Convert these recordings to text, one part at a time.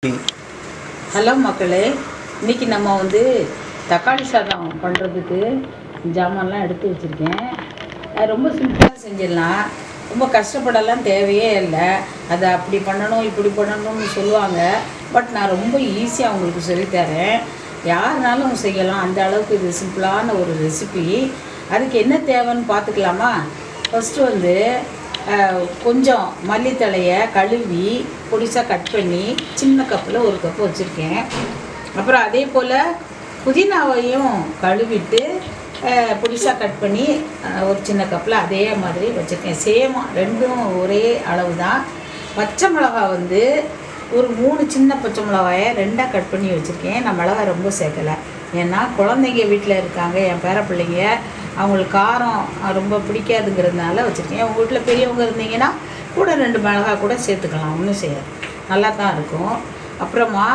Hello மக்களே, இன்றைக்கி நம்ம வந்து தக்காளி சாதம் பண்ணுறதுக்கு ஜாமான்லாம் எடுத்து வச்சுருக்கேன். ரொம்ப சிம்பிளாக செஞ்சிடலாம், ரொம்ப கஷ்டப்படலாம் தேவையே இல்லை. அதை அப்படி பண்ணணும் இப்படி பண்ணணும்னு சொல்லுவாங்க, பட் நான் ரொம்ப ஈஸியாக உங்களுக்கு சொல்லித்தரேன். யாருனாலும் செய்யலாம், அந்த அளவுக்கு இது சிம்பிளான ஒரு ரெசிபி. அதுக்கு என்ன தேவைன்னு பார்த்துக்கலாமா? ஃபஸ்ட்டு வந்து கொஞ்சம் மல்லித்தழையை கழுவி பொடிசாக கட் பண்ணி சின்ன கப்பில் ஒரு கப்பு வச்சுருக்கேன். அப்புறம் அதே போல் புதினாவையும் கழுவிட்டு பொடிசாக கட் பண்ணி ஒரு சின்ன கப்பில் அதே மாதிரி வச்சுருக்கேன். சேமாக ரெண்டும் ஒரே அளவு தான். பச்சை மிளகா வந்து ஒரு 3 சின்ன பச்சை மிளகாயை 2ஆக கட் பண்ணி வச்சுருக்கேன். நான் மிளகாய் ரொம்ப சேர்க்கலை, ஏன்னா குழந்தைங்க வீட்டில் இருக்காங்க, என் பேர பிள்ளைங்க, அவங்களுக்கு காரம் ரொம்ப பிடிக்காதுங்கிறதுனால வச்சுருக்கேன். உங்கள் வீட்டில் பெரியவங்க இருந்தீங்கன்னா கூட 2 மிளகாய் கூட சேர்த்துக்கலாம், ஒன்றும் செய்யாது, நல்லா தான் இருக்கும். அப்புறமா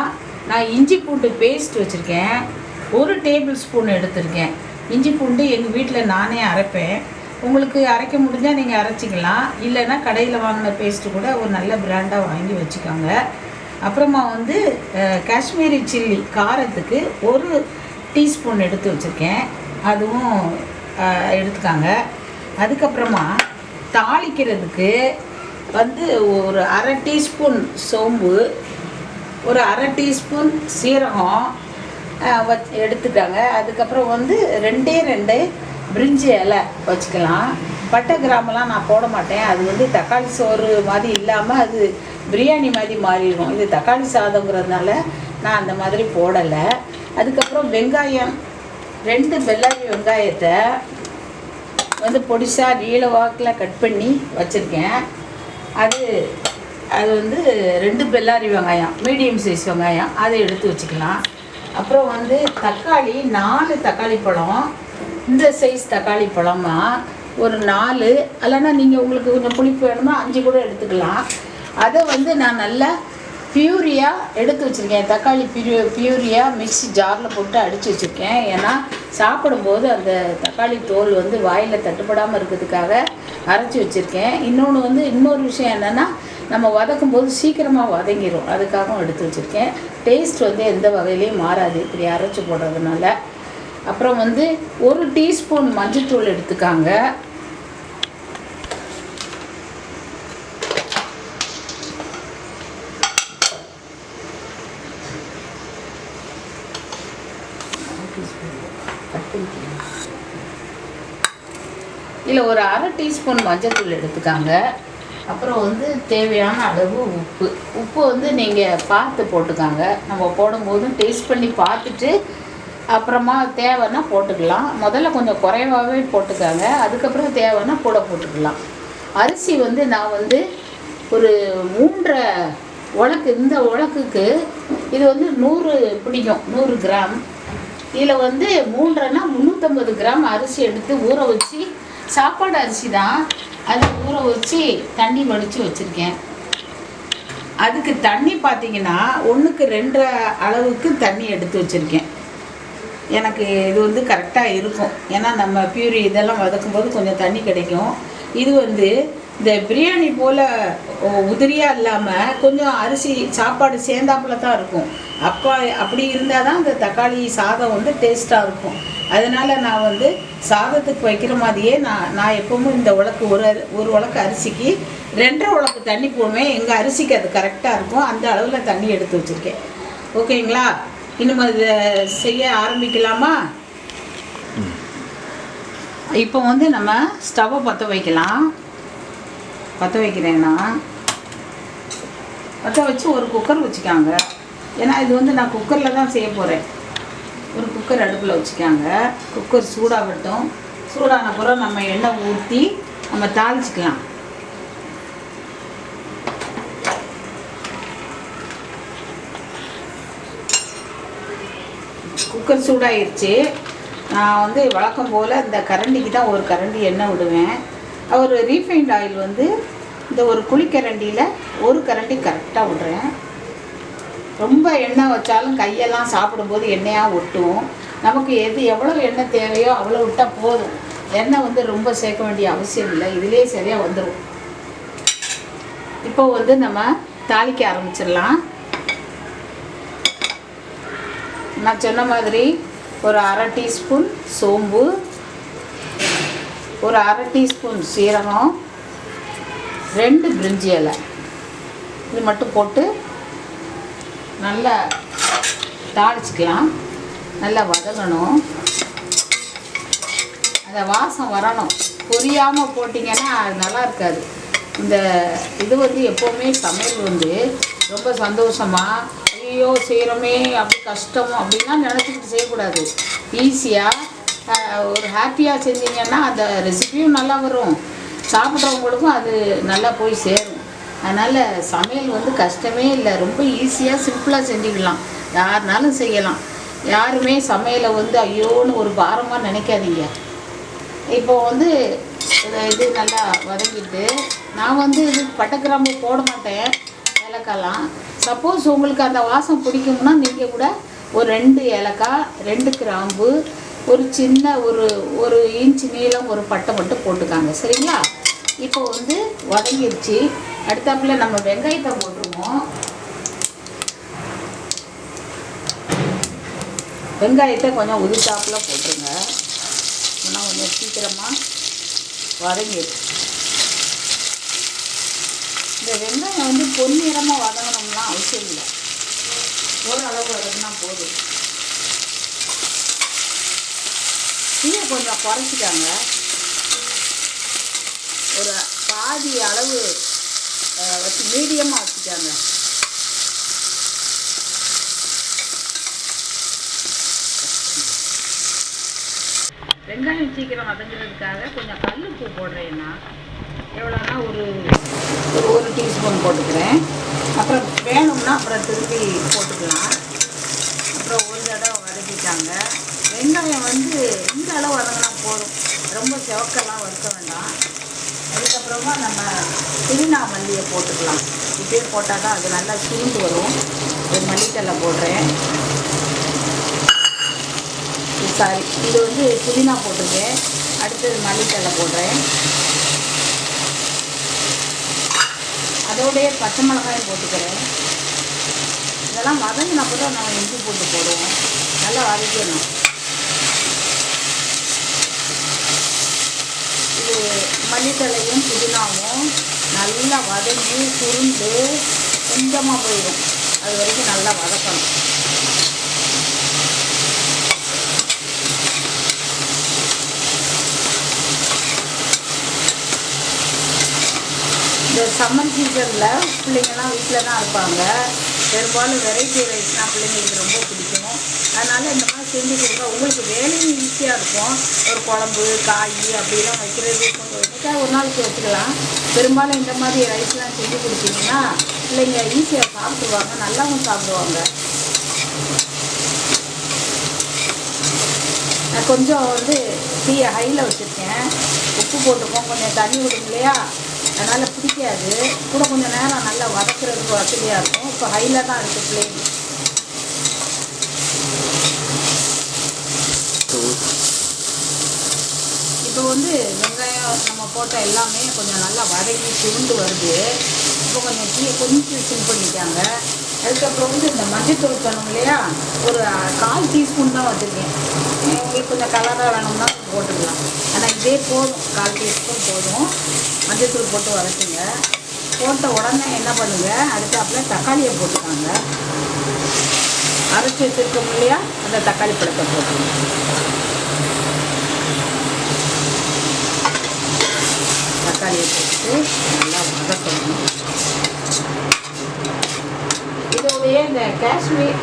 நான் இஞ்சி பூண்டு பேஸ்ட் வச்சுருக்கேன், 1 டேபிள் ஸ்பூன் எடுத்திருக்கேன். இஞ்சி பூண்டு எங்கள் வீட்டில் நானே அரைப்பேன், உங்களுக்கு அரைக்க முடிஞ்சால் நீங்கள் அரைச்சிக்கலாம், இல்லைன்னா கடையில் வாங்கின பேஸ்ட்டு கூட ஒரு நல்ல பிராண்டாக வாங்கி வச்சுக்கோங்க. அப்புறமா வந்து காஷ்மீரி சில்லி காரத்துக்கு 1 டீஸ்பூன் எடுத்து வச்சுருக்கேன், அதுவும் எடுத்துக்காங்க. அதுக்கப்புறமா தாளிக்கிறதுக்கு வந்து ஒரு 1/2 டீஸ்பூன் சோம்பு, ஒரு 1/2 டீஸ்பூன் சீரகம் எடுத்துட்டாங்க. அதுக்கப்புறம் வந்து 2 பிரிஞ்சி இலை வச்சுக்கலாம். பட்டை கிராமெலாம் நான் போட மாட்டேன், அது வந்து தக்காளி சோறு மாதிரி இல்லாமல் அது பிரியாணி மாதிரி மாறிடும். இது தக்காளி சாதங்கிறதுனால நான் அந்த மாதிரி போடலை. அதுக்கப்புறம் வெங்காயம், 2 பெல்லாரி வெங்காயத்தை வந்து பொடிசாக நீள வாக்கில் கட் பண்ணி வச்சுருக்கேன். அது வந்து 2 பெல்லாரி வெங்காயம், மீடியம் சைஸ் வெங்காயம், அதை எடுத்து வச்சுக்கலாம். அப்புறம் வந்து தக்காளி 4 தக்காளி பழம், இந்த சைஸ் தக்காளி பழமா ஒரு 4, இல்லைன்னா நீங்கள் உங்களுக்கு கொஞ்சம் புளிப்பு வேணுமா 5 கூட எடுத்துக்கலாம். அதை வந்து நான் நல்லா பியூரியாக எடுத்து வச்சுருக்கேன். தக்காளி பியூரியாக மிக்ஸி ஜாரில் போட்டு அடித்து வச்சுருக்கேன், ஏன்னா சாப்பிடும்போது அந்த தக்காளி தோல் வந்து வாயில் தட்டுப்படாமல் இருக்கிறதுக்காக அரைச்சி வச்சுருக்கேன். இன்னொன்று வந்து இன்னொரு விஷயம் என்னென்னா, நம்ம வதக்கும் போது சீக்கிரமாக வதங்கிடும், அதுக்காகவும் எடுத்து வச்சுருக்கேன். டேஸ்ட் வந்து எந்த வகையிலையும் மாறாது இப்படி அரைச்சி போடுறதுனால. அப்புறம் வந்து 1 டீஸ்பூன் மஞ்சள்தூள் எடுத்துக்காங்க. இல்லை ஒரு 1/2 டீஸ்பூன் மஞ்சள்தூள் எடுத்துக்காங்க. அப்புறம் வந்து தேவையான அளவு உப்பு வந்து நீங்கள் பார்த்து போட்டுக்காங்க. நம்ம போடும்போது டேஸ்ட் பண்ணி பார்த்துட்டு அப்புறமா தேவைன்னா போட்டுக்கலாம். முதல்ல கொஞ்சம் குறைவாகவே போட்டுக்காங்க, அதுக்கப்புறம் தேவைன்னா கூட போட்டுக்கலாம். அரிசி வந்து நான் வந்து ஒரு 3 உலக்கு, இந்த உலக்குக்கு இது வந்து 100 பிடிக்கும், 100 கிராம். இதில் வந்து 3ன்னா 350 கிராம் அரிசி எடுத்து ஊற வச்சு, சாப்பாடு அரிசி தான், அதை ஊற வச்சு தண்ணி வடித்து வச்சுருக்கேன். அதுக்கு தண்ணி பார்த்திங்கன்னா 1க்கு 2 அளவுக்கு தண்ணி எடுத்து வச்சுருக்கேன். எனக்கு இது வந்து கரெக்டாக இருக்கும், ஏன்னா நம்ம பியூரி இதெல்லாம் வதக்கும்போது கொஞ்சம் தண்ணி கிடைக்கும். இது வந்து இந்த பிரியாணி போல் உதிரியாக இல்லாமல் கொஞ்சம் அரிசி சாப்பாடு சேர்ந்தாப்பில் தான் இருக்கும். அப்படி இருந்தால் தான் இந்த தக்காளி சாதம் வந்து டேஸ்ட்டாக இருக்கும். அதனால் நான் வந்து சாதத்துக்கு வைக்கிற மாதிரியே நான் எப்போவும் இந்த உலக்கு ஒரு உலக்கு அரிசிக்கு 2.5 உலக்கு தண்ணி போடுவேன். எங்கள் அரிசிக்கு அது கரெக்டாக இருக்கும், அந்த அளவில் தண்ணி எடுத்து வச்சுருக்கேன். ஓகேங்களா? இன்னும் அதை செய்ய ஆரம்பிக்கலாமா? இப்போ வந்து நம்ம ஸ்டவ்வை பற்ற வைக்கலாம். பற்ற வைக்கிறேன்னா பற்ற வச்சு ஒரு குக்கர் வச்சுக்காங்க, ஏன்னா இது வந்து நான் குக்கரில் தான் செய்ய போகிறேன். ஒரு குக்கர் அடுப்பில் வச்சுக்காங்க. குக்கர் சூடாகட்டும். சூடான பிறகு நம்ம எண்ணெய் ஊற்றி நம்ம தாளிச்சிக்கலாம். குக்கர் சூடாகிடுச்சு. நான் வந்து வழக்கம் போல் இந்த கரண்டிக்கு தான் ஒரு கரண்டி எண்ணெய் விடுவேன். ஒரு ரீஃபைண்ட் ஆயில் வந்து இந்த ஒரு குழிக்கரண்டியில் ஒரு கரண்டி கரெக்டாக விடுறேன். ரொம்ப எண்ணெய் வச்சாலும் கையெல்லாம் சாப்பிடும்போது எண்ணெயாக ஒட்டும். நமக்கு எவ்வளோ எண்ணெய் தேவையோ அவ்வளோ விட்டால் போதும். எண்ணெய் வந்து ரொம்ப சேர்க்க வேண்டிய அவசியம் இல்லை, இதிலே சரியாக வந்துடும். இப்போ வந்து நம்ம தாளிக்க ஆரம்பிச்சிடலாம். நான் சொன்ன மாதிரி ஒரு அரை டீஸ்பூன் சோம்பு, ஒரு அரை டீஸ்பூன் சீரகம், 2 பிரிஞ்சி இலை, இது மட்டும் போட்டு நல்லா தாளிச்சிக்கலாம். நல்லா வதங்கணும், அந்த வாசம் வரணும். பொரியாமல் போட்டிங்கன்னா அது நல்லா இருக்காது. இந்த இது வந்து எப்போவுமே சமையல் வந்து ரொம்ப சந்தோஷமாக, ஐயோ செய்கிறோமே அப்படி கஷ்டம் அப்படின்லாம் நினச்சிக்கிட்டு செய்யக்கூடாது. ஈஸியாக ஒரு ஹாப்பியாக செஞ்சீங்கன்னா அந்த ரெசிபியும் நல்லா வரும், சாப்பிட்றவங்களுக்கும் அது நல்லா போய் சேரும். அதனால் சமையல் வந்து கஷ்டமே இல்லை, ரொம்ப ஈஸியாக சிம்பிளாக செஞ்சுக்கலாம், யாருனாலும் செய்யலாம். யாருமே சமையலை வந்து ஐயோன்னு ஒரு பாரமாக நினைக்காதீங்க. இப்போது வந்து இது நல்லா வதங்கிட்டு, நான் வந்து இது பட்டை கிராம்பு போட மாட்டேன், ஏலக்காய்லாம். சப்போஸ் உங்களுக்கு அந்த வாசம் பிடிக்கும்னா நீங்கள் கூட ஒரு 2 ஏலக்காய், 2 கிராம்பு, ஒரு சின்ன ஒரு இன்ச் நீளம் ஒரு பட்டை மட்டும் போட்டுக்காங்க, சரிங்களா? இப்போ வந்து வதங்கிடுச்சு. அடுத்தாப்புல நம்ம வெங்காயத்தை போட்டுருவோம். வெங்காயத்தை கொஞ்சம் உதிர்த்தாப்புல போட்டுருங்க, ஆனால் கொஞ்சம் சீக்கிரமாக வதங்கிடுச்சு. இந்த வெங்காயம் வந்து பொன்னிறமாக வதங்கணும்லாம் அவசியம் இல்லை, ஓரளவு வதங்கினா போதும். தீயை கொஞ்சம் குறைச்சிட்டாங்க, ஒரு பாதி அளவு வச்சு மீடியமாக வச்சுட்டாங்க. வெங்காயம் சீக்கிரம் வதங்குறதுக்காக கொஞ்சம் கல்லுப்பு போடுறேன்னா எவ்வளோனா ஒரு டீஸ்பூன் போட்டுக்கிறேன். அப்புறம் வேணும்னா அப்புறம் திருப்பி போட்டுக்கலாம். அப்புறம் ஒரு தடவை வதக்கிட்டாங்க. வெங்காயம் வந்து இந்த அளவு வதங்கினா போதும், ரொம்ப செவக்கெல்லாம் வறுக்க வேண்டாம். அதுக்கப்புறமா நம்ம புதினா மல்லியை போட்டுக்கலாம். இப்படியே போட்டால் தான் அது நல்லா சுருண்டு வரும். ஒரு மல்லித்தலை போடுறேன், சாரி இது வந்து புதினா போட்டிருக்கேன். அடுத்தது மல்லித்தலை போடுறேன், அதோடைய பச்சை மிளகாயும் போட்டுக்கிறேன். இதெல்லாம் வதங்கினா கூட நம்ம இஞ்சி போட்டு போடுவோம், நல்லா வதக்கணும். இது மல்லித்தலையும் புதினாவும் நல்லா வதங்கி சுருண்டு கொஞ்சமாக போயிடும், அது வரைக்கும் நல்லா வதக்கணும். இந்த சம்மர் சீசனில் பிள்ளைங்கள்லாம் வீட்டில் தான் இருப்பாங்க. பெரும்பாலும் வெரைட்டி ரைஸ்னால் பிள்ளைங்களுக்கு ரொம்ப பிடிக்கும். அதனால் இந்த மாதிரி செஞ்சு கொடுங்க, உங்களுக்கு வேலையும் ஈஸியாக இருக்கும். ஒரு குழம்பு காய் அப்படிலாம் வைக்கிறது கொஞ்சம் ஒரு நாளைக்கு வச்சுக்கலாம். பெரும்பாலும் இந்த மாதிரி ரைஸ்லாம் செஞ்சு கொடுத்தீங்கன்னா பிள்ளைங்க ஈஸியாக சாப்பிடுவாங்க, நல்லாவும் சாப்பிடுவாங்க. நான் கொஞ்சம் வந்து டீயை ஹையில் வச்சுருக்கேன், உப்பு போட்டுருக்கோம், கொஞ்சம் தண்ணி விடும் இல்லையா, அதனால் பிடிக்காது. கூட கொஞ்சம் நேரம் நல்லா வதக்குறதுக்கு வசதியாக இருக்கும். இப்போ ஹையில் தான் இருக்குது ஃப்ளேம். இப்போ வந்து வெங்காயம் நம்ம போட்ட எல்லாமே கொஞ்சம் நல்லா வதக்கி சுருண்டு வருது. இப்போ கொஞ்சம் டீயை கொஞ்சம் சிம் பண்ணிட்டாங்க. அதுக்கப்புறம் வந்து இந்த மஞ்சத்தூள் பண்ணோம் இல்லையா, ஒரு 1/4 டீஸ்பூன் தான் வச்சுருக்கேன். உங்களுக்கு கொஞ்சம் கலராக வேணும்னா போட்டுக்கலாம், ஆனால் இதே போதும், 1/4 டீஸ்பூன் போதும். மஞ்சத்தூள் போட்டு வதக்குங்க. போட்ட உடனே என்ன பண்ணுங்கள், அடுத்தாப்புல தக்காளியை போட்டுக்காங்க. அரைச்சி வச்சுருக்கோம் இல்லையா, அந்த தக்காளி பழத்தை போட்டுருங்க. தக்காளியை போட்டு நல்லா வதக்கணும். இதோடைய இந்த காஷ்மீர்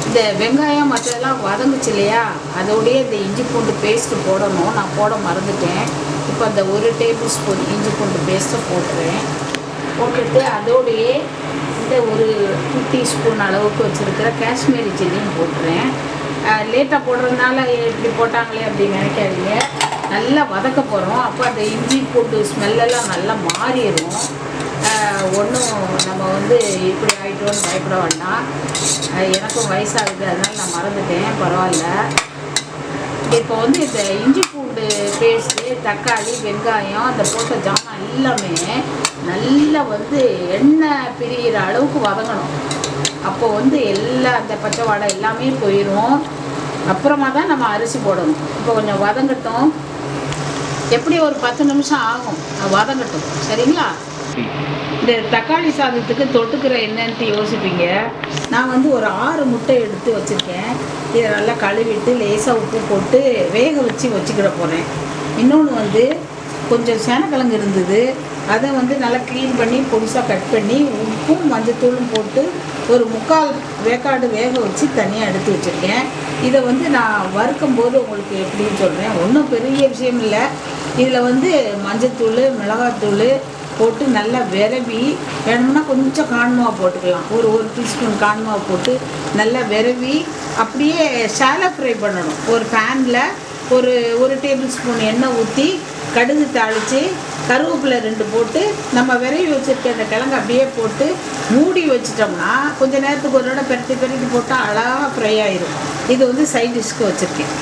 இந்த வெங்காயம் மற்றதெல்லாம் வதங்குச்சு இல்லையா, அதோடைய இந்த இஞ்சி பூண்டு பேஸ்ட்டு போடணும். நான் போட மறந்துட்டேன். இப்போ அந்த 1 டேபிள் ஸ்பூன் இஞ்சி பூண்டு பேஸ்ட்டை போட்டுறேன். போட்டுட்டு அதோடையே இந்த ஒரு 2 டீஸ்பூன் அளவுக்கு வச்சுருக்கிற காஷ்மீரி சில்லியும் போட்டுறேன். லேட்டாக போடுறதுனால இப்படி போட்டாங்களே அப்படின்னு நினைக்காதீங்க, நல்லா வதக்க போகிறோம். அப்போ அந்த இஞ்சி பூண்டு ஸ்மெல்லெல்லாம் நல்லா மாறிடும். ஒன்றும் நம்ம வந்து இப்படி ஆகிட்டோன்னு பயப்பட வேண்டாம். எனக்கும் வயசாகுது, அதனால் நான் மறந்துட்டேன், பரவாயில்ல. இப்போ வந்து இந்த இஞ்சி பூண்டு பேஸ்ட்டு, தக்காளி, வெங்காயம், அந்த போட்ட ஜாமான் எல்லாமே நல்லா வந்து எண்ணெய் பிரிகிற அளவுக்கு வதங்கணும். அப்போ வந்து எல்லா அந்த பச்சை வாடை எல்லாமே போயிடும். அப்புறமா தான் நம்ம அரிசி போடணும். இப்போ கொஞ்சம் வதங்கட்டும். எப்படி ஒரு 10 நிமிஷம் ஆகும் வதங்கட்டும். சரிங்களா? இந்த தக்காளி சாதத்துக்கு தொட்டுக்கிற என்னன்ட்டு யோசிப்பீங்க. நான் வந்து ஒரு 6 முட்டை எடுத்து வச்சுருக்கேன். இதை நல்லா கழுவிட்டு லேசாக உப்பு போட்டு வேக வச்சுக்கிட போகிறேன். இன்னொன்று வந்து கொஞ்சம் சேனக்கிழங்கு இருந்தது. அதை வந்து நல்லா க்ளீன் பண்ணி பொடிசாக கட் பண்ணி உப்பும் மஞ்சத்தூளும் போட்டு ஒரு 3/4 வேக்காடு வேக வச்சு தனியாக எடுத்து வச்சுருக்கேன். இதை வந்து நான் வறுக்கும் போது உங்களுக்கு எப்படின்னு சொல்கிறேன். ஒன்றும் பெரிய விஷயம் இல்லை. இதில் வந்து மஞ்சத்தூள் மிளகாத்தூள் போட்டு நல்லா விரவி, வேணும்னா கொஞ்சம் கான்மாவை போட்டுக்கலாம். ஒரு டீஸ்பூன் கான்மாவை போட்டு நல்லா விரவி அப்படியே ஷாலோ ஃப்ரை பண்ணணும். ஒரு பேனில் ஒரு டேபிள் ஸ்பூன் எண்ணெய் ஊற்றி கடுகு தாளித்து கருவேப்பிலை 2 போட்டு நம்ம விரவி வச்சுருக்க அந்த கிழங்கு அப்படியே போட்டு மூடி வச்சிட்டோம்னா கொஞ்சம் நேரத்துக்கு ஒரு தடவை பெரட்டி போட்டால் அழகாக ஃப்ரை ஆயிடும். இது வந்து சைட் டிஷ்க்கு வச்சுருக்கேன்.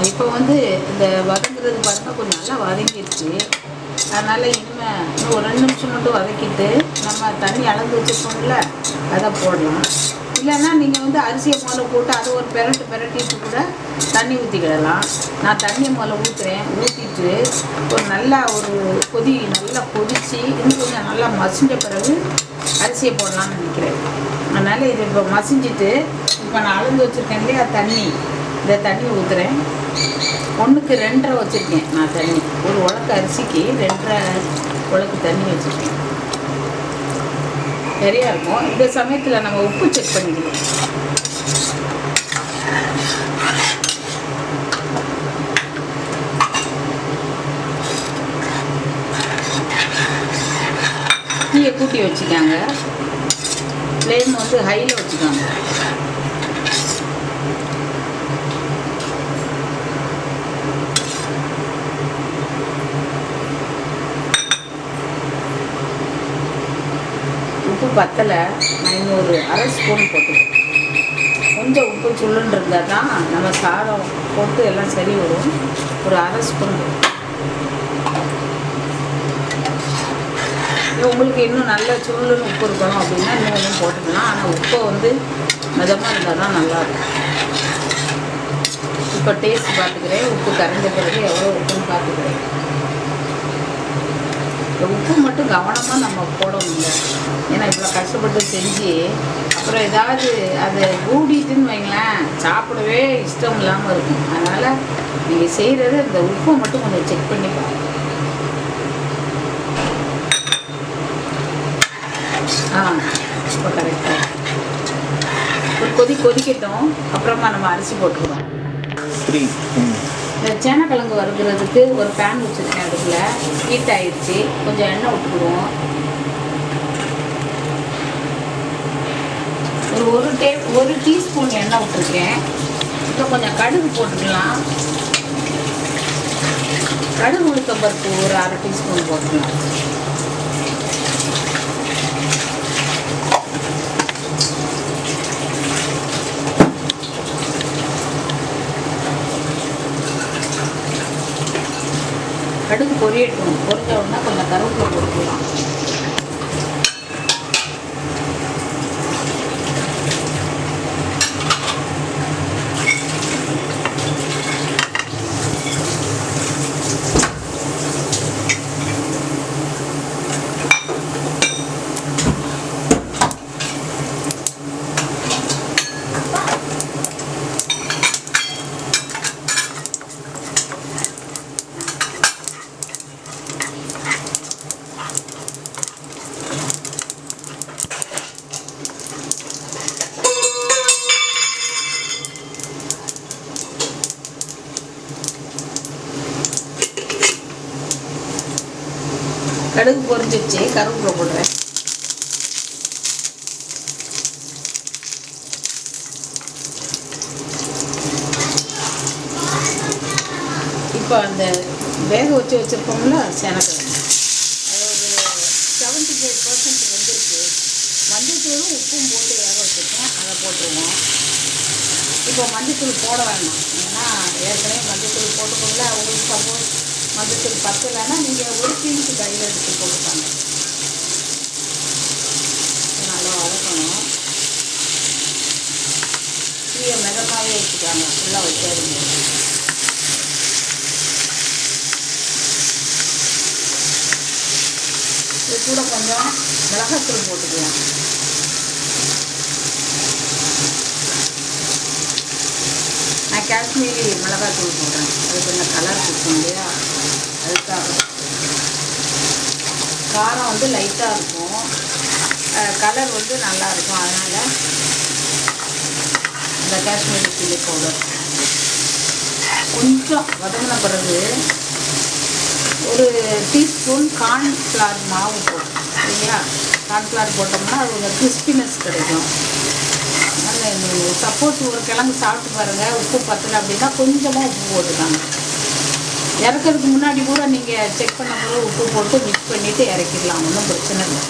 இப்போ வந்து இந்த வதங்குறது பாருங்கள் கொஞ்சம் நல்லா வதங்கிடுச்சு. அதனால் இன்னும் ஒரு 2 நிமிஷம் மட்டும் வதக்கிட்டு நம்ம தண்ணி அளந்து வச்சுருக்கோம்ல அதை போடலாம். இல்லைன்னா நீங்கள் வந்து அரிசியை முதல்ல போட்டு அதை ஒரு பெரட்டிட்டு கூட தண்ணி ஊற்றிக்கிடலாம். நான் தண்ணியை முதல்ல ஊற்றிட்டு ஒரு கொதி நல்லா கொதித்து இன்னும் கொஞ்சம் நல்லா மசிஞ்ச பிறகு அரிசியை போடலான்னு நினைக்கிறேன். அதனால் இது இப்போ மசிஞ்சிட்டு இப்போ நான் அளந்து வச்சுருக்கேன் இல்லையா தண்ணி, இந்த தண்ணி ஊற்றுறேன். 1க்கு 2.5 வச்சுருக்கேன் நான் தண்ணி. ஒரு உலக்கு அரிசிக்கு 2.5 உலக்கு தண்ணி வச்சுருக்கேன். சரியாக இருக்கும். இந்த சமயத்தில் நம்ம உப்பு செக் பண்ணிக்கலாம். தீயை கூட்டி வச்சுக்காங்க. ஃப்ளேம் வந்து ஹையில் வச்சுக்காங்க. உப்பு பத்தலை, நான் இன்னொரு 1/2 ஸ்பூன் போட்டுக்கிறேன். கொஞ்சம் உப்பு சுள்ளுன்னு இருந்தால் தான் நம்ம சாதம் போட்டு எல்லாம் சரி வரும். ஒரு 1/2 ஸ்பூன். உங்களுக்கு இன்னும் நல்ல சுள்ளுன்னு உப்பு இருக்கணும் அப்படின்னா இன்னும் போட்டுக்கலாம். ஆனால் உப்பை வந்து மிதமாக இருந்தால் தான் நல்லாயிருக்கும். இப்போ டேஸ்ட் பார்த்துக்கிறேன். உப்பு கரைஞ்ச பிறகு எவ்வளோ உப்புன்னு பார்த்துக்கிறேன். உப்பு மட்டும் கவனமாக நம்ம போடணுங்க. ஏன்னா இவ்வளோ கஷ்டப்பட்டு செஞ்சு அப்புறம் ஏதாவது அதை கூடிட்டுன்னு வைங்களேன், சாப்பிடவே இஷ்டம் இல்லாமல் இருக்கும். அதனால் நீங்கள் செய்கிறது இந்த உப்பை மட்டும் கொஞ்சம் செக் பண்ணி பாருங்க. இப்போ கரெக்டாக ஒரு கொதிக்கட்டும். அப்புறமா நம்ம அரிசி போட்டுக்குவோம். இந்த சேனக்கிழங்கு வறுக்கிறதுக்கு ஒரு பேன் வச்சுருக்கேன். அடுப்பில் ஹீட் ஆகிடுச்சு. கொஞ்சம் எண்ணெய் விட்டுக்குவோம். ஒரு டீஸ்பூன் எண்ணெய் விட்டுருக்கேன். இப்போ கொஞ்சம் கடுகு போட்டுக்கலாம். கடுகு உளுத்தம் பருப்பு ஒரு 1/2 டீஸ்பூன் போட்டுக்கலாம். கடுகு பொரியட்டும். பொரிஞ்ச உடனே கொஞ்சம் கருவேப்பிலை போட்டுக்கலாம். கடுகு பொரிஞ்சிடுச்சு, கருவேப்பிலை போடுறேன். இப்போ அந்த வேக வச்சுருக்கோம்ல சேனக்கிழங்கு, அது ஒரு 75% வந்துருக்கு. மஞ்சத்தூளும் உப்பும் போட்டு வேக வச்சுருக்கோம், அதை போட்டுருவோம். இப்போ மஞ்சத்தூள் போட வேண்டாம், ஏன்னா ஏற்கனவே மஞ்சத்தூள் போட்டுக்கோங்கள. உங்களுக்கு சப்போஸ் மஞ்சத்தூள் பத்தலைன்னா நீங்கள் ஒரு பீன்ஸு கையில் எடுத்து போட்டுப்பாங்க. நல்லா வதக்கணும். தீயை மிதமாகவே வச்சுக்காங்க, ஃபுல்லாக வைக்காதீங்க. இது கூட கொஞ்சம் மிளகாத்தூள் போட்டுக்கலாம். நான் காஷ்மீரி மிளகாத்தூள் போடுறேன், அது கொஞ்சம் கலர் கொடுக்கும் இல்லையா, அதுக்காக. காரம் வந்து லைட்டாக இருக்கும், கலர் வந்து நல்லாயிருக்கும். அதனால் இந்த காஷ்மீரி சில்லி பவுடர் கொஞ்சம் வதங்கின பிறகு ஒரு டீஸ்பூன் கார்ன்ஃப்ளவர் மாவு போடும் இல்லையா. கார்ன்ஃப்ளவர் போட்டோம்னா அது ஒரு கிறிஸ்பினஸ் கிடைக்கும். அதனால் சப்போஸ் ஒரு கிழங்கு சாப்பிட்டு பாருங்கள், உப்பு பத்தலை அப்படின்னா கொஞ்சமாக உப்பு போட்டுக்காங்க. இறக்கிறதுக்கு முன்னாடி கூட நீங்கள் செக் பண்ண பிறகு உப்பு போட்டு மிக்ஸ் பண்ணிவிட்டு இறக்கிடலாம், ஒன்றும் பிரச்சனை இல்லை.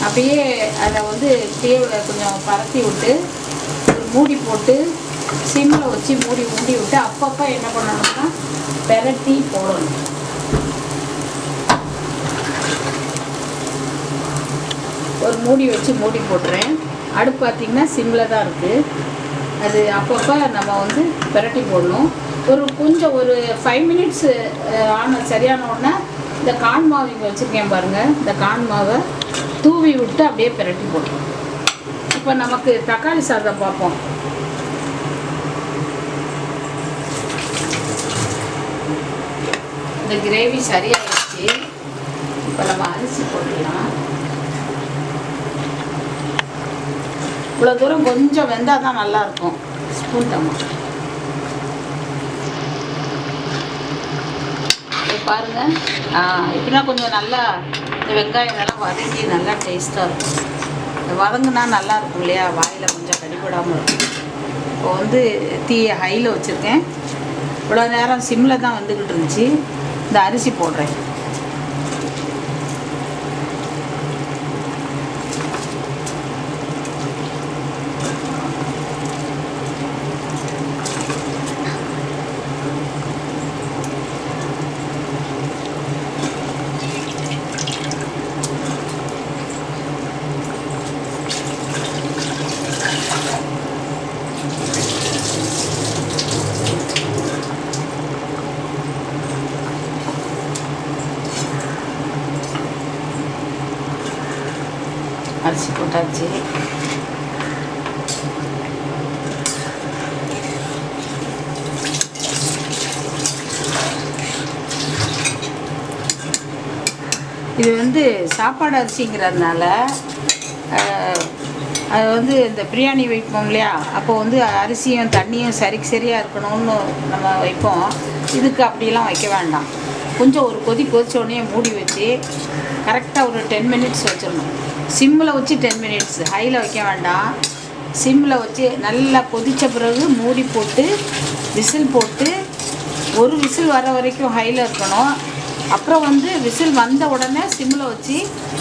அப்படியே அதை வந்து கொஞ்சம் பரத்தி விட்டு ஒரு மூடி போட்டு சிம்மில் வச்சு மூடி விட்டு அப்பப்போ என்ன பண்ணணும்னா பெரட்டி போடணும். ஒரு மூடி வச்சு மூடி போட்டுறேன். அடுப்பு பார்த்திங்கன்னா சிம்மில் தான் இருக்குது. அது அப்பப்போ நம்ம வந்து பெரட்டி போடணும். கொஞ்சம் ஒரு 5 மினிட்ஸ் சரியான உடனே இந்த கான் மாவு இங்கே வச்சுருக்கேன் பாருங்கள், இந்த கான் மாவை தூவி விட்டு அப்படியே பெரட்டி போடணும். இப்போ நமக்கு தக்காளி சாதம் பார்ப்போம். இந்த கிரேவி சரியாகிடுச்சு. இப்போ நம்ம அரிசி போட்டுடலாம். இவ்வளோ தூரம் கொஞ்சம் வெந்தால் தான் நல்லாயிருக்கும். ஸ்பூன் டம்மா பாருங்கள். இப்படின்னா கொஞ்சம் நல்லா இந்த வெங்காயம் இதெல்லாம் வதங்கி நல்லா டேஸ்ட்டாக இருக்கும். வதங்குனா நல்லாயிருக்கும் இல்லையா, வாயில் கொஞ்சம் கடிபடாமல் இருக்கும். இப்போ வந்து தீயை ஹையில் வச்சுருக்கேன். இவ்வளோ நேரம் சிம்மில் தான் வந்துக்கிட்டு இருந்துச்சு. இந்த அரிசி போடுறேன். அரிசி போட்டாச்சு. இது வந்து சாப்பாடு அரிசிங்கிறதுனால அது வந்து இந்த பிரியாணி வைப்போம் இல்லையா, அப்போ வந்து அரிசியும் தண்ணியும் சரியாக இருக்கணும்னு நம்ம வைப்போம். இதுக்கு அப்படிலாம் வைக்க வேண்டாம். கொஞ்சம் ஒரு கொதிச்சோடனே மூடி வச்சு கரெக்டாக ஒரு 10 மினிட்ஸ் வச்சிடணும். சிம்மில் வச்சு 10 மினிட்ஸ், ஹையில் வைக்க வேண்டாம். சிம்மில் வச்சு நல்லா கொதித்த பிறகு மூடி போட்டு விசில் போட்டு ஒரு விசில் வர வரைக்கும் ஹையில் இருக்கணும். அப்புறம் வந்து விசில் வந்த உடனே சிம்மில் வச்சு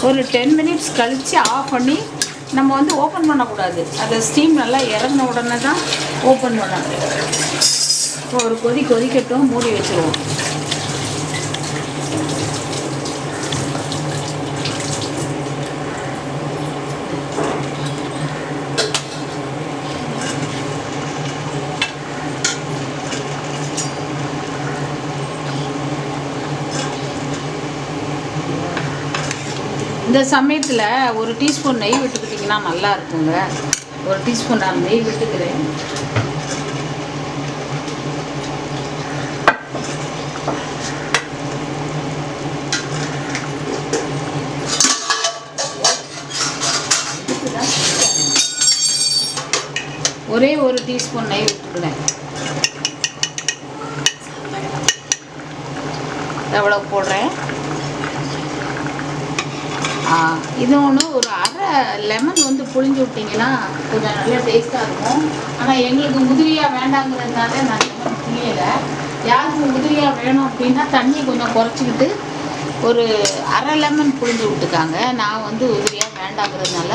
ஒரு 10 மினிட்ஸ் கழித்து ஆஃப் பண்ணி நம்ம வந்து ஓப்பன் பண்ணக்கூடாது. அதை ஸ்டீம் நல்லா இறங்கின உடனே தான் ஓப்பன் பண்ணணும். ஒரு கொதிக்கட்டும், மூடி வச்சுருவோம். இந்த சமயத்தில் ஒரு டீஸ்பூன் நெய் விட்டுக்கிட்டிங்கன்னா நல்லா இருக்குங்க. ஒரு டீஸ்பூன் நான் நெய் விட்டுக்கிறேன். ஒரே ஒரு டீஸ்பூன் நெய் விட்டுக்கிறேன். எவ்வளோ போடுறேன். இது ஒன்று ஒரு அரை லெமன் வந்து புழிஞ்சு விட்டிங்கன்னா கொஞ்சம் நல்லா டேஸ்ட்டாக இருக்கும். ஆனால் எங்களுக்கு முதிரியாக வேண்டாங்கிறதுனால நான் லெமன் புளியலை. யாருக்கு முதிரியாக வேணும் அப்படின்னா தண்ணி கொஞ்சம் குறைச்சிக்கிட்டு ஒரு அரை லெமன் புழிஞ்சு விட்டுக்காங்க. நான் வந்து உதிரியாக வேண்டாங்கிறதுனால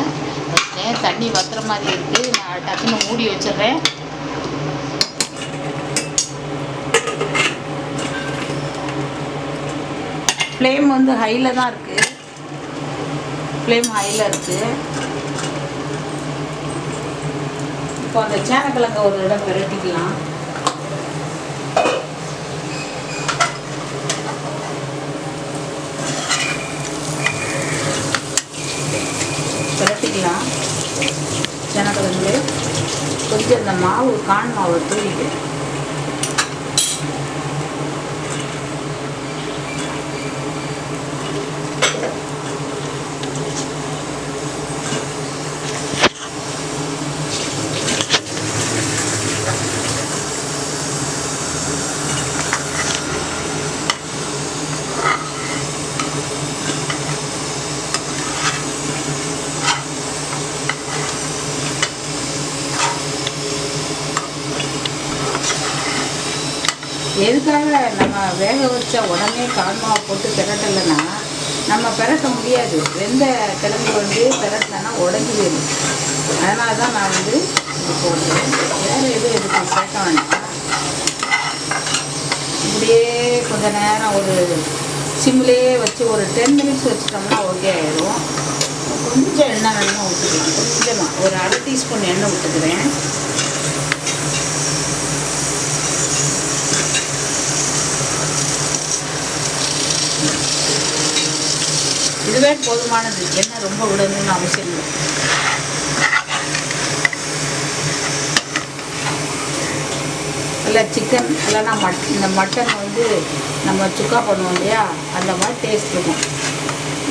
வச்சுட்டேன். தண்ணி வத்துற மாதிரி இருக்குது. நான் டக்குன்னு மூடி வச்சிடுறேன். ஃப்ளேம் வந்து ஹையில் தான் இருக்குது. ஃப்ளேம் ஹையில் இருக்குது. இப்போ அந்த சேனக்கிழங்க ஒரு இடம் விரட்டிக்கலாம். விரட்டிக்கலாம் சேனக்கிழங்கு. கொஞ்சம் இந்த மாவு கான் மாவை தூவிட்டு எதுக்காக நம்ம வேக வச்சா உடனே கான்மாவை போட்டு பிரட்டலைன்னா நம்ம பிரட்ட முடியாது. வெந்த கிழங்கு வந்து பிரட்டினா உடஞ்சி போயிடும். அதனால தான் நான் வந்து இது போடுறேன். வேறு எதுவும் இதுக்கு சேர்க்க வேண்டாம். இப்படியே கொஞ்சம் நேரம் ஒரு சிம்லேயே வச்சு ஒரு 10 மினிட்ஸ் வச்சிட்டோம்னா ஓகே ஆகிடும். கொஞ்சம் எண்ணெய் வேணுமா ஊற்றிக்கலாம். கொஞ்சமாக ஒரு அரை டீஸ்பூன் எண்ணெய் ஊற்றுக்கிறேன். இதுவே போதுமானது. எண்ணெய் ரொம்ப விடணும்னு அவசியம் இல்லை. இல்லை சிக்கன் இல்லைன்னா இந்த மட்டன் வந்து நம்ம சுக்கா பண்ணுவோம் இல்லையா, அந்த மாதிரி டேஸ்ட் இருக்கும்.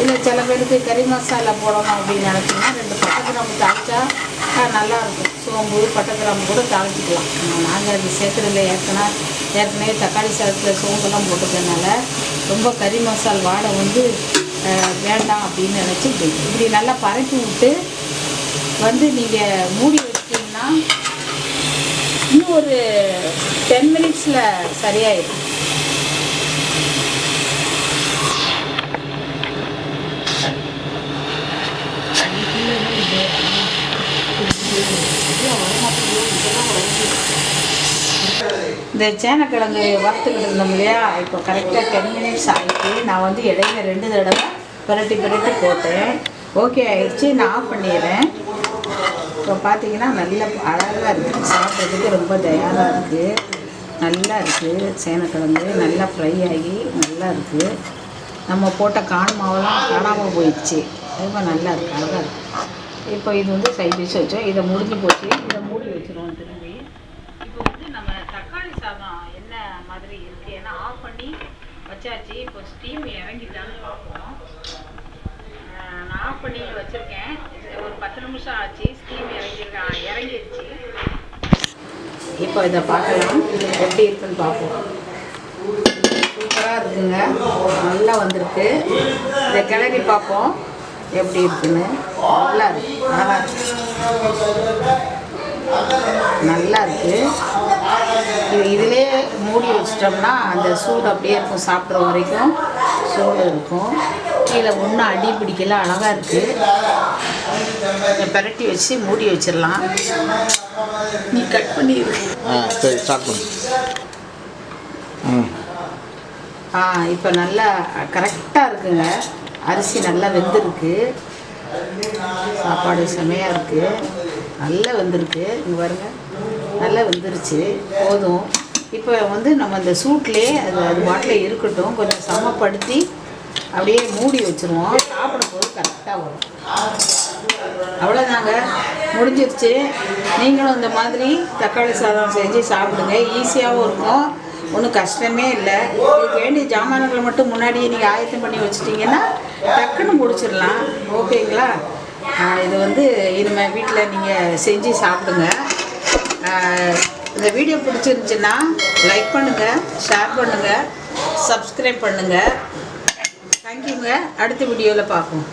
இல்லை சில பேருக்கு கறி மசாலா போடணும் அப்படின்னு நினச்சிங்கன்னா 2 பட்டை கிராம்பு தாளித்தா நல்லாயிருக்கும். சோம்பு பட்டை கிராம்பு கூட தாளிச்சிக்கலாம். நாங்கள் அது சேர்க்குறதில்ல. ஏற்கனவே தக்காளி சாதத்தில் சோம்பெல்லாம் போட்டுக்கிறதுனால ரொம்ப கறி மசால் வாடை வந்து வேண்டாம் அப்படின்னு நினச்சி இப்படி நல்லா பரப்பி விட்டு வந்து நீங்கள் மூடி வச்சிட்டிங்கன்னா இன்னும் ஒரு 10 மினிட்ஸில் சரியாயிடும். இந்த சேனக்கிழங்கு வறுத்துக்கிட்டு இருந்தோம் இல்லையா, இப்போ கரெக்டாக 10 மினிட்ஸ் ஆகிட்டு நான் வந்து இடையில 2 தடவை பிரட்டி போட்டேன். ஓகே ஆகிடுச்சு. நான் ஆஃப் பண்ணிடுறேன். இப்போ பார்த்தீங்கன்னா நல்ல அழகாக இருக்குது. சாப்பிட்றதுக்கு ரொம்ப தயாராக இருக்குது. நல்லா இருக்குது. சேனக்கிழங்கு நல்லா ஃப்ரை ஆகி நல்லா இருக்குது. நம்ம போட்ட கான் மாவெல்லாம் காணாமல் போயிடுச்சு. ரொம்ப நல்லா இருக்குது, அழகாக இருக்குது. இப்போ இது வந்து சைட் டிஷ் வச்சோம். இதை முடிஞ்சு போச்சு. இதை மூடி வச்சுருவோம் திரும்பி. இப்போ வந்து நம்ம தக்காளி சாதம் என்ன மாதிரி இருக்குது ஏன்னா ஆஃப் பண்ணி வச்சாச்சு. இப்போ ஸ்டீம் இறங்கிட்டான்னு பார்ப்போம். நான் ஆஃப் பண்ணி வச்சுருக்கேன். ஒரு 10 நிமிஷம் ஆச்சு. ஸ்டீம் இறங்கிடுச்சு. இப்போ இதை பார்க்கலாம் எப்படி இருக்குன்னு பார்ப்போம். சூப்பராக இருக்குங்க. நல்லா வந்திருக்கு. இதை கிளறி பார்ப்போம் எப்படி இருக்குன்னு. நல்லா இருக்கு, அழகாக இருக்கு, நல்லா இருக்குது. இதிலே மூடி வச்சிட்டோம்னா அந்த சூடு அப்படியே இருக்கும். சாப்பிட்ற வரைக்கும் சூடு இருக்கும். கீழே ஒன்றும் அடி பிடிக்கல, அழகாக இருக்குது. பிரட்டி வச்சு மூடி வச்சிடலாம். நீ கட் பண்ணிடு. சரி, ஸ்டார்ட் பண்ணு. இப்போ நல்லா கரெக்டாக இருக்குங்க. அரிசி நல்லா வெந்திருக்கு. சாப்பாடு செமையாக இருக்குது. நல்லா வெந்திருக்கு. இங்கே பாருங்க, நல்லா வெந்துருச்சு. போதும். இப்போ வந்து நம்ம இந்த சூட்லேயே அது பாட்டில் இருக்கட்டும். கொஞ்சம் சமப்படுத்தி அப்படியே மூடி வச்சுருவோம். சாப்பிடும்போது கரெக்டாக வரும். அவ்வளோதாங்க, முடிஞ்சிருச்சு. நீங்களும் இந்த மாதிரி தக்காளி சாதம் செஞ்சு சாப்பிடுங்க. ஈஸியாகவும் இருக்கும், ஒன்றும் கஷ்டமே இல்லை. இதுக்கு வேண்டிய ஜாமான்களை மட்டும் முன்னாடியே நீங்கள் ஆயத்தம் பண்ணி வச்சிட்டிங்கன்னா டக்குன்னு முடிச்சிடலாம். ஓகேங்களா? இது வந்து இனிமேல் வீட்டில் நீங்கள் செஞ்சு சாப்பிடுங்க. இந்த வீடியோ பிடிச்சிருந்துச்சின்னா லைக் பண்ணுங்கள், ஷேர் பண்ணுங்கள், சப்ஸ்கிரைப் பண்ணுங்கள். தேங்க்யூங்க. அடுத்த வீடியோவில் பார்ப்போம்.